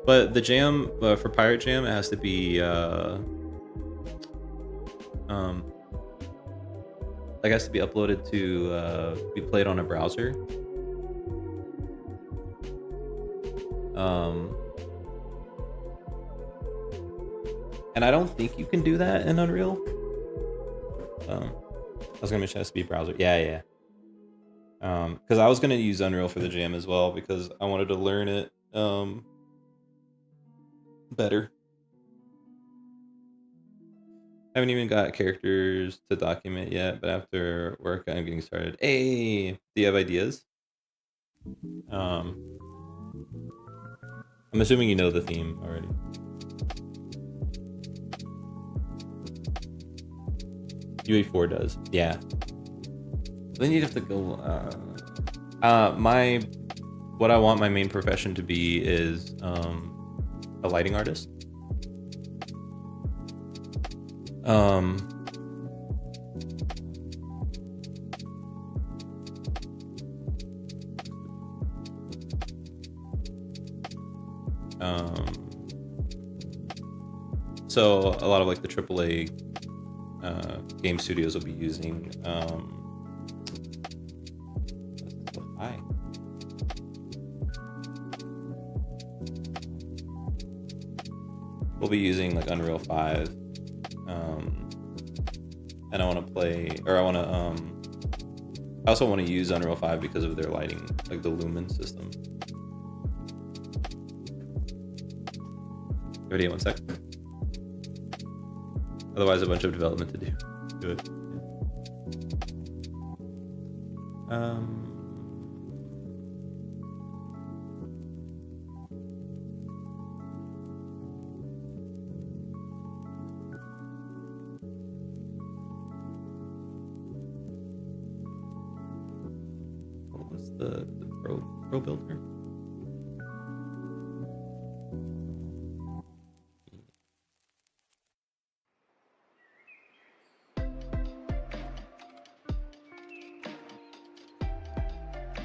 But the jam, for Pirate Jam, it has to be, like has to be uploaded to be played on a browser. And I don't think you can do that in Unreal. I was gonna mention it has to be browser. Yeah. Because I was gonna use Unreal for the jam as well because I wanted to learn it better. I haven't even got characters to document yet, but after work I'm getting started. Hey, do you have ideas? I'm assuming you know the theme already. UE4 does, yeah. Then you'd have to go. What I want my main profession to be is a lighting artist. So a lot of like the AAA game studios will be using hi. we'll be using like Unreal 5, and I want to play, or I also want to use Unreal 5 because of their lighting, like the lumen system. Ready? 1 sec. Otherwise, a bunch of development to do. Good. What was the pro builder?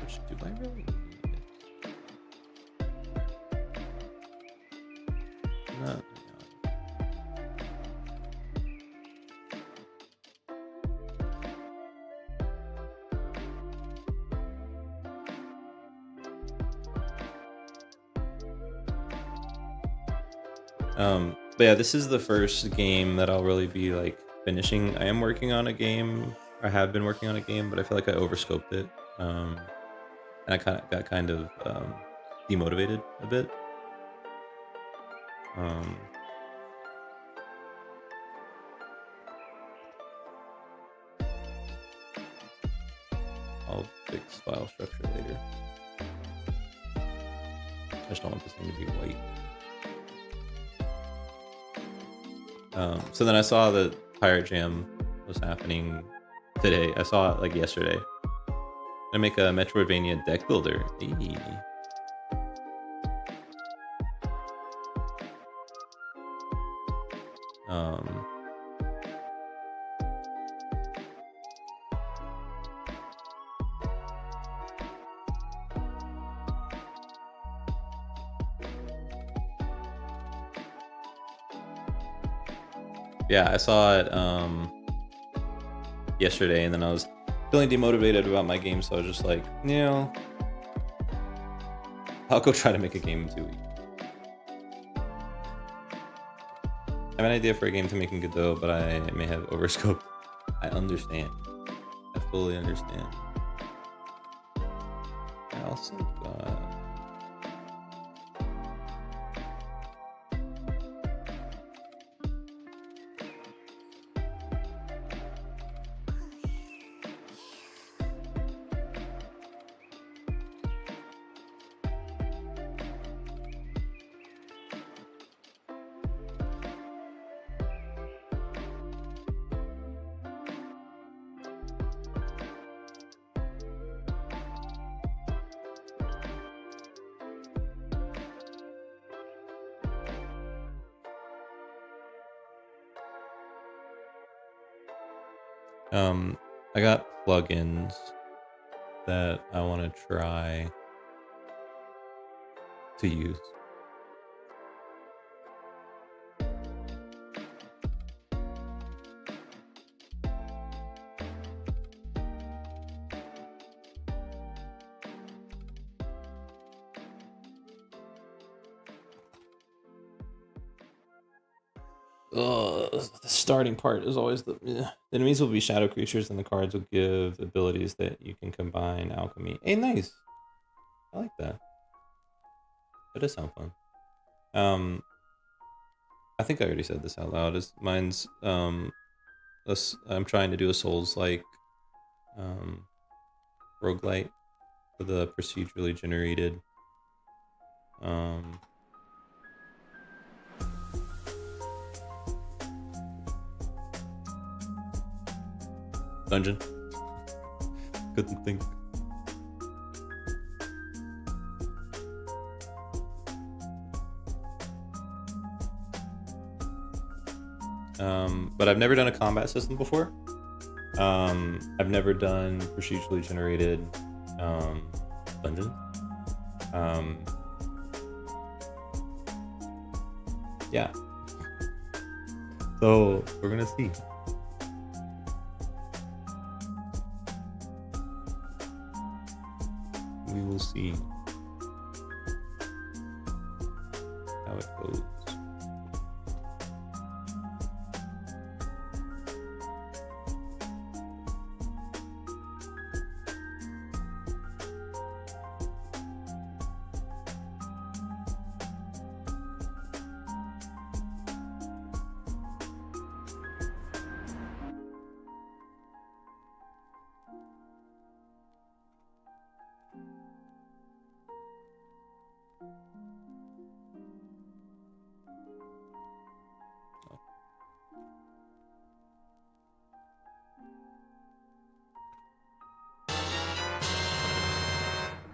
Which do I really need? No. But yeah, this is the first game that I'll really be like finishing. I am working on a game. I have been working on a game, but I feel like I overscoped it. And I got kind of demotivated a bit. I'll fix file structure later. I just don't want this thing to be white. So then I saw that Pirate Jam was happening today. I saw it like yesterday. I make a Metroidvania deck builder. Eee. Yeah, I saw it yesterday, and then I was feeling demotivated about my game, so I was just like, you know, I'll go try to make a game in 2 weeks. I have an idea for a game to make good though, but I may have overscoped. I understand. I fully understand. I also got... I got plugins that I want to try to use. The starting part is always the enemies will be shadow creatures, and the cards will give abilities that you can combine alchemy. Hey, nice. I like that. That does sound fun. I think I already said this out loud. Mine's I'm trying to do a Souls-like roguelite for the procedurally generated dungeon. Couldn't think. But I've never done a combat system before. I've never done procedurally generated dungeons. Yeah. So we're gonna see. We will see how it goes.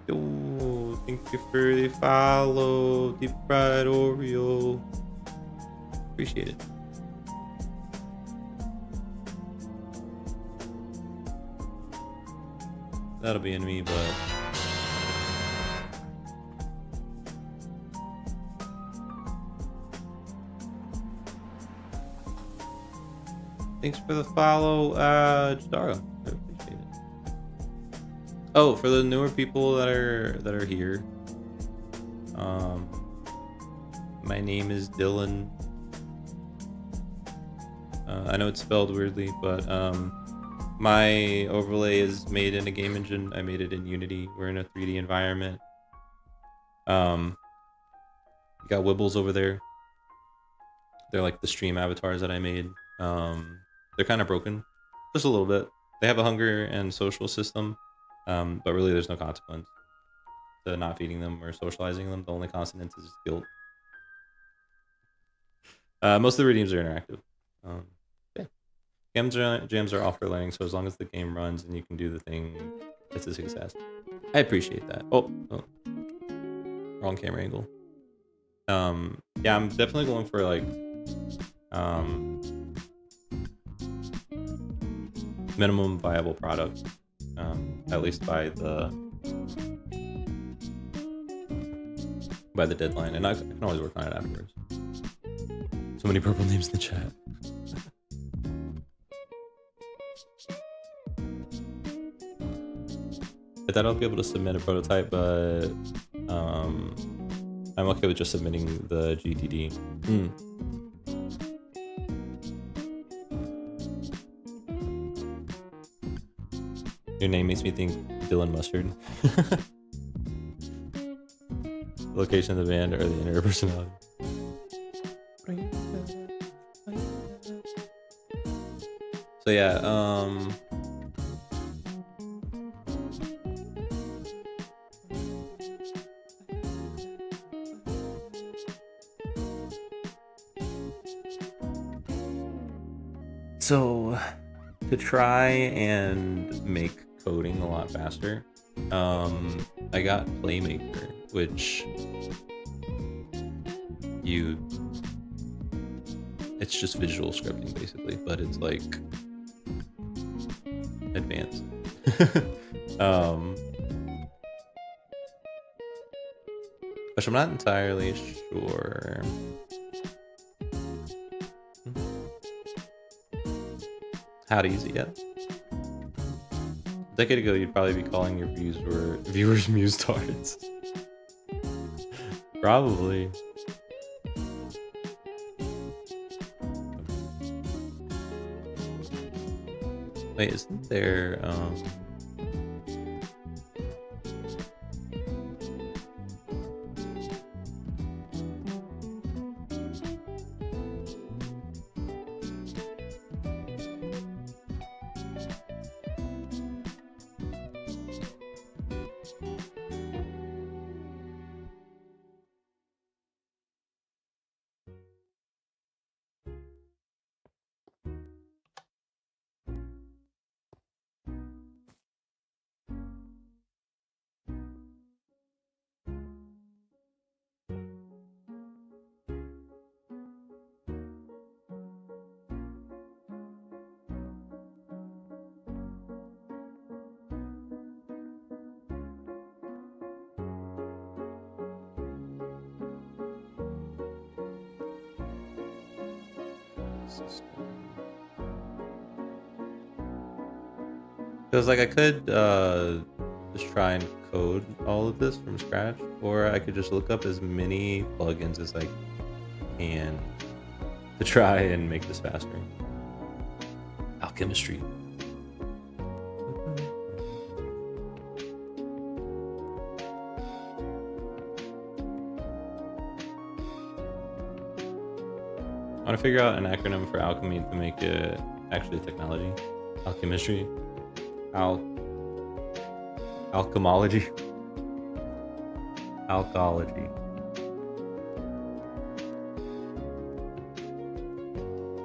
Yo, thank you for the follow, deep fried Oreo. Appreciate it. That'll be in me, but thanks for the follow, Jadaro. I appreciate it. Oh, for the newer people that are here, my name is Dylan. I know it's spelled weirdly, but my overlay is made in a game engine. I made it in Unity. We're in a 3D environment. You got Wibbles over there. They're like the stream avatars that I made. They're kind of broken, just a little bit. They have a hunger and social system, but really there's no consequence to not feeding them or socializing them. The only consequence is guilt. Most of the redeems are interactive. Yeah. Jams are off for learning, so as long as the game runs and you can do the thing, it's a success. I appreciate that. Oh, wrong camera angle. Yeah, I'm definitely going for like minimum viable product, at least by the deadline, and I can always work on it afterwards. So many purple names in the chat. I thought I'll be able to submit a prototype, but I'm okay with just submitting the GTD. Your name makes me think Dylan Mustard. Location of the band or the inner personality. So yeah, so to try and make coding a lot faster, I got Playmaker, which it's just visual scripting basically, but it's like advanced. Which I'm not entirely sure. How to use it yet. A decade ago, you'd probably be calling your viewers Muse-tards. Probably. Wait, isn't there, because like I could just try and code all of this from scratch, or I could just look up as many plugins as I can to try and make this faster. Alchemistry. I want to figure out an acronym for alchemy to make it actually technology. Alchemistry. Alchemology. Alchology.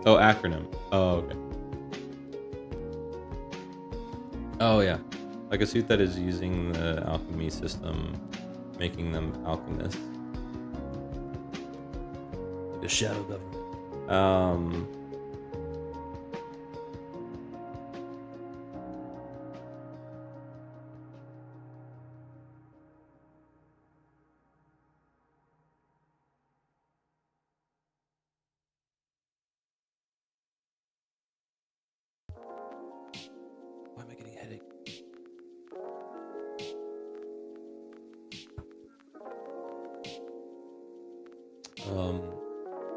Oh, acronym. Oh, okay. Oh, yeah. Like a suit that is using the alchemy system, making them alchemists. Like a shadow government. Why am I getting a headache?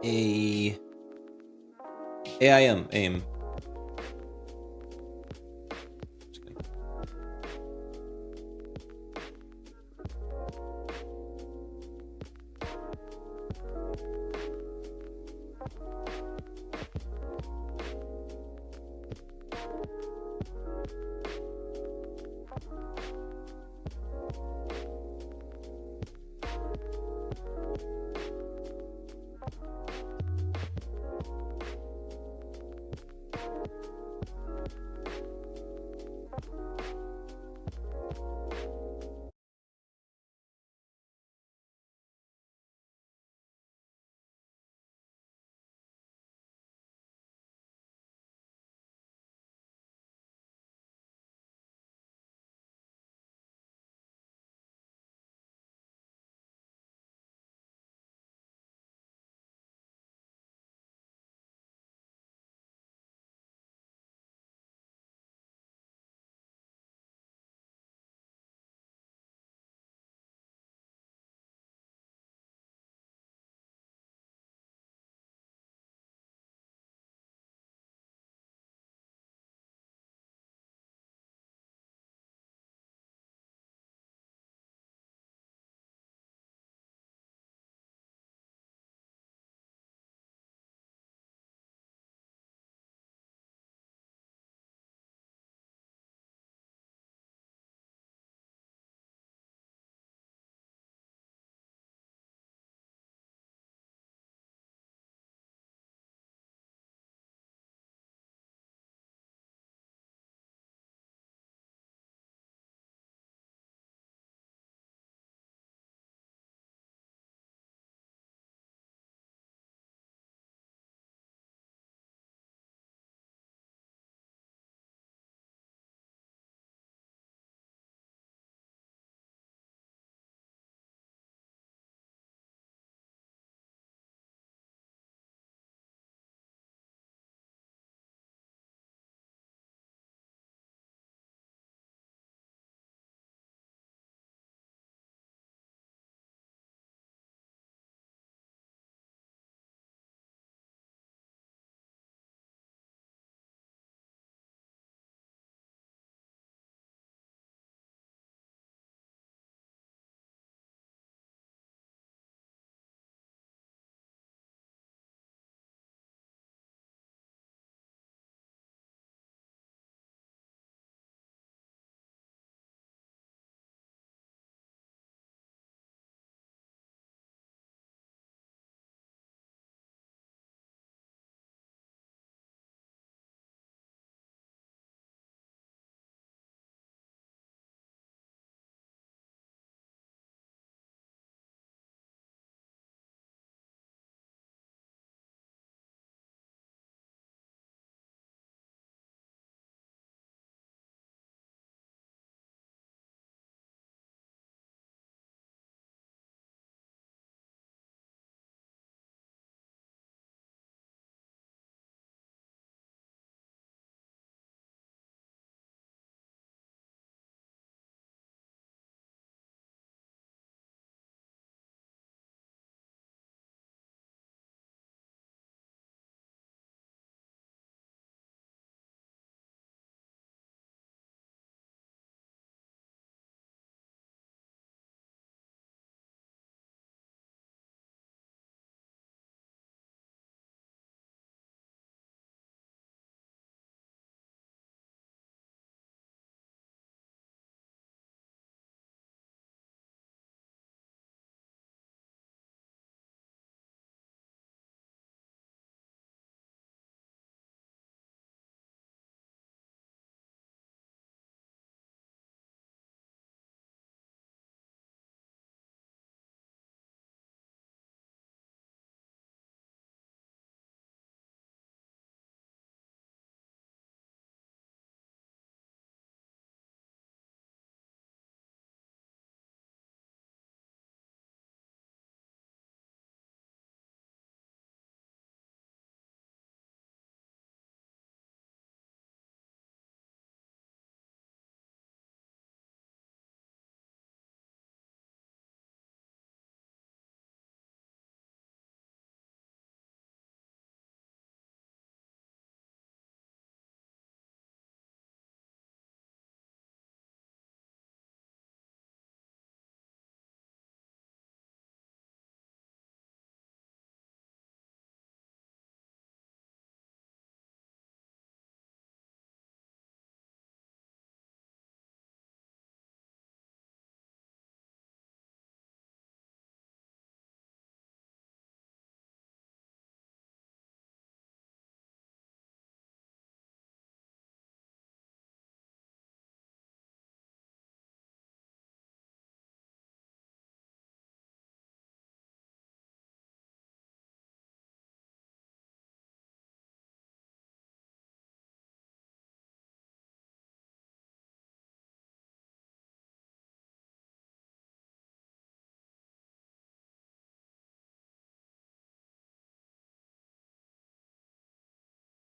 A AIM, AIM.